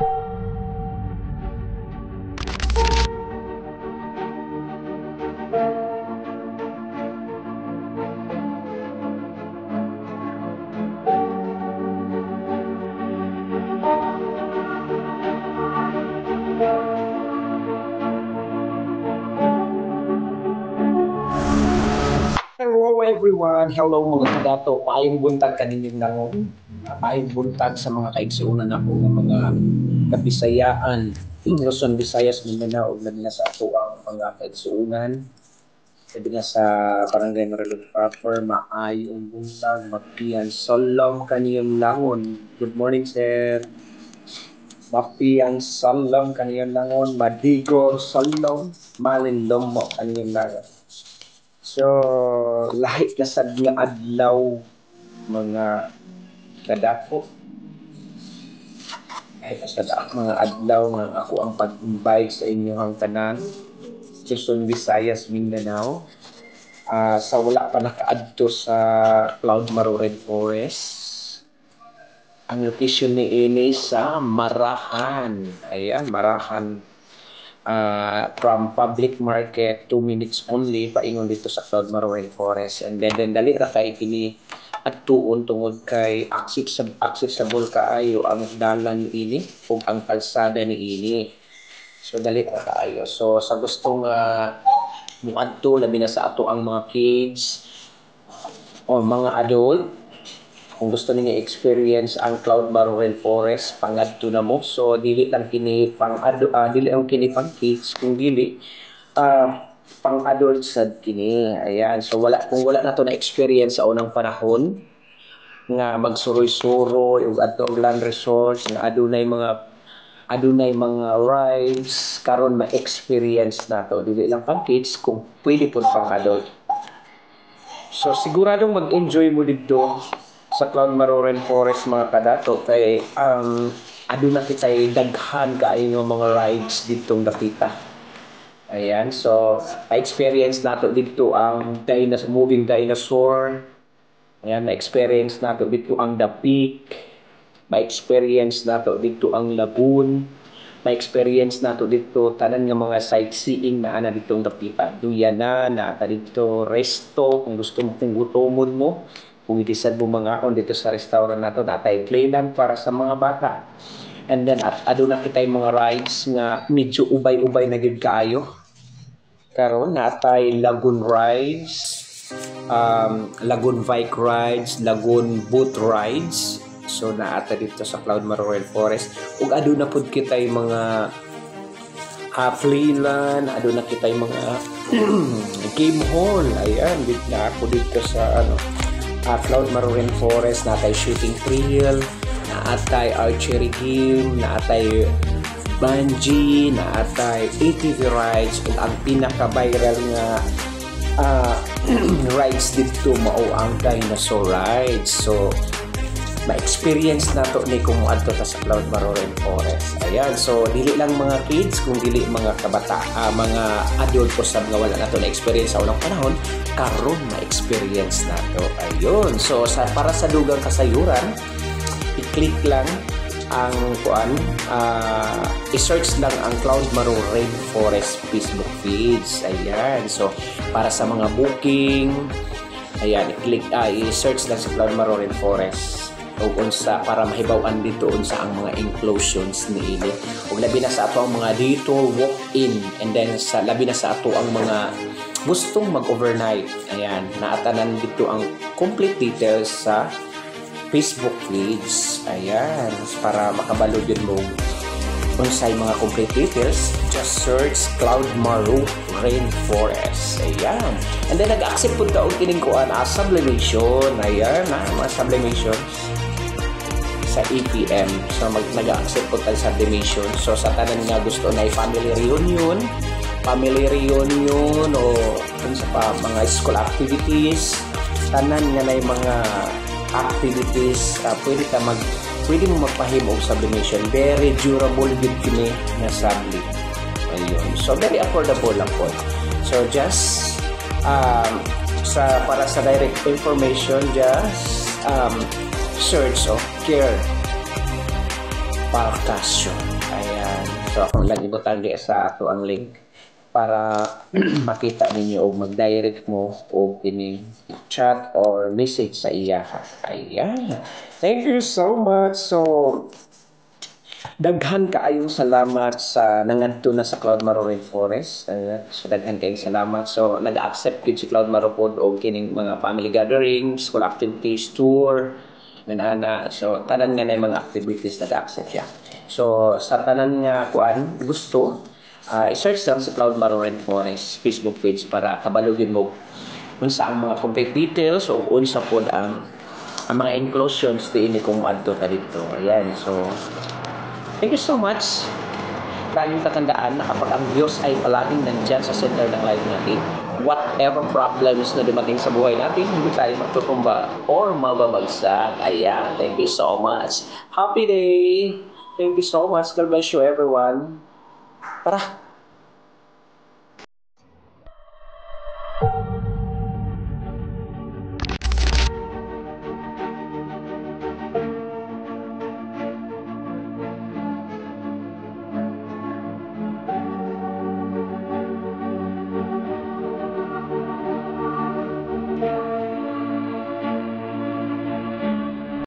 Hello everyone! Hello mga kadato! Paayong buntag kaninyong nangon. Paayong buntag sa mga kaigsuunan ako ng mga kabisayaan. Luzon, Visayas, Mindanao, ug na sa ato ang mga kaigsuunan. Sabi nga sa Barangay Marilog Proper, maayong buntag, magpiyan. Salam kaniyong langon. Good morning, sir. Mapiyang salam kaniyong langon. Madigo salam. Malinlong mo kaniyong langon. So, lahit na sad nga adlaw mga kadako. Lahit na sad mga adlaw nga ako ang pag-invite sa inyong tanan. Luzon, Visayas, Mindanao. Sa wala pa nakaadto sa Cloud Maruren Forest. Ang location ni ini sa Marahan. Ayan, Marahan. From public market 2 minutes only paingon dito sa Cloud Maruren Forest, and then dali ra kay kini at tuon tungod kay accessible kaayo ang dalan ini ug ang kalsada ni ini, so dali ra kaayo. So sa gustong muadto labi na sa ato ang mga kids o mga adult, kung gusto niyo experience ang Cloud Maruren Forest, pangadto na mo. So dili lang kini dili lang kini pang kids, kung dili pang adult sad kini. Ayan, so kung wala na to na experience sa unang panahon nga magsuroy-suroy ug adto og land resorts nga adunay mga rides, karon ma-experience na to. Dili lang pang kids, kung pwede pud pang adult. So siguradong mag-enjoy mo dito sa Cloud Maruren Forest mga kadato, kay aduna kitay daghan kaayo mga rides ditong nakita. Ayan, so pa-experience nato dito ang moving dinosaur. Ayan, na-experience nato dito ang The Peak. Ma-experience nato dito ang lagoon. Ma-experience nato dito tanan nga mga sightseeing na ana ditong dapitan. Duyanan na dito resto kung gusto mo, kung gutomon mo. Kung itisad mo mga on dito sa restaurant na to, natay playland para sa mga bata. And then aduna kitay mga rides nga medyo ubay-ubay na gid kaayo. Karon natay lagoon rides, lagoon bike rides, lagoon boat rides. So naata dito sa Cloud Maruren Forest. Ug aduna pud kitay mga playland, aduna kitay mga game hall. Ayan, dito na ako dito sa Cloud Maruren Forest. Natay shooting thrill, naatay archery game, naatay bungee, naatay ATV rides, ug ang pinaka-viral nga rides dito mao ang dinosaur rides. So ma-experience na to ni kung adto ta sa Cloud Maruren Forest. Ayan, so dili lang mga kids, kung dili mga mga adult po sa mga wala na to na experience sa unang panahon, karon ma-experience na to. Ayun, so para sa dugang kasayuran, i-click lang ang i-search lang ang Cloud Maruren Forest Facebook feeds. Ayan, so para sa mga booking, ayan, i-search lang sa Cloud Maruren Forest o unsa para mahibaw-an dito unsa ang mga inclusions ni ini, ug labi na sa ato ang mga dito walk-in, and then sa labi na sa ato ang mga gustong mag-overnight. Ayan, naatanan dito ang complete details sa Facebook page. Ayan, para makabalo yun mo unsay mga complete details, just search Cloud Maruren Forest. Ayan, and then nag-accept po taong kiningkuan sublimation. Ayan, mga sublimation sa EPM. So nag-accept po tayo sublimation. So sa tanan nga gusto na family reunion o sa pa mga school activities, tanan nga na mga activities, pwede mo magpahimo og sublimation. Very durable gid kini nga subli. Ayun, so very affordable lang po. So just para sa direct information, just search of care Parkasyon. Ayan. So, akong lang ibutang di sa ato ang link para makita ninyo o mag-direct mo o kining chat or message sa iya. Ayan. Thank you so much. So, daghan kaayong salamat sa nangadto na sa Cloud Maro Rainforest. So daghan kayong salamat. So nag-accept gid si Cloud Maro pod og kining mga family gatherings, school activities, tour, ana. So tanan nga na mga activities nag-accept siya. So sa tanan nga kuan gusto, i-search lang sa Cloud Maro Rainforest Facebook page para kabalugin mo unsa ang mga complete details o unsa pod ang mga inclusions diini kung adto ta dito. Ayan. So thank you so much. Laging tatandaan na kapag ang Diyos ay palaging nandyan sa center ng life natin, whatever problems na dumating sa buhay natin, hindi tayo magtutumba or mababagsak. Ayan, thank you so much. Happy day! Thank you so much. God bless you everyone. Tara!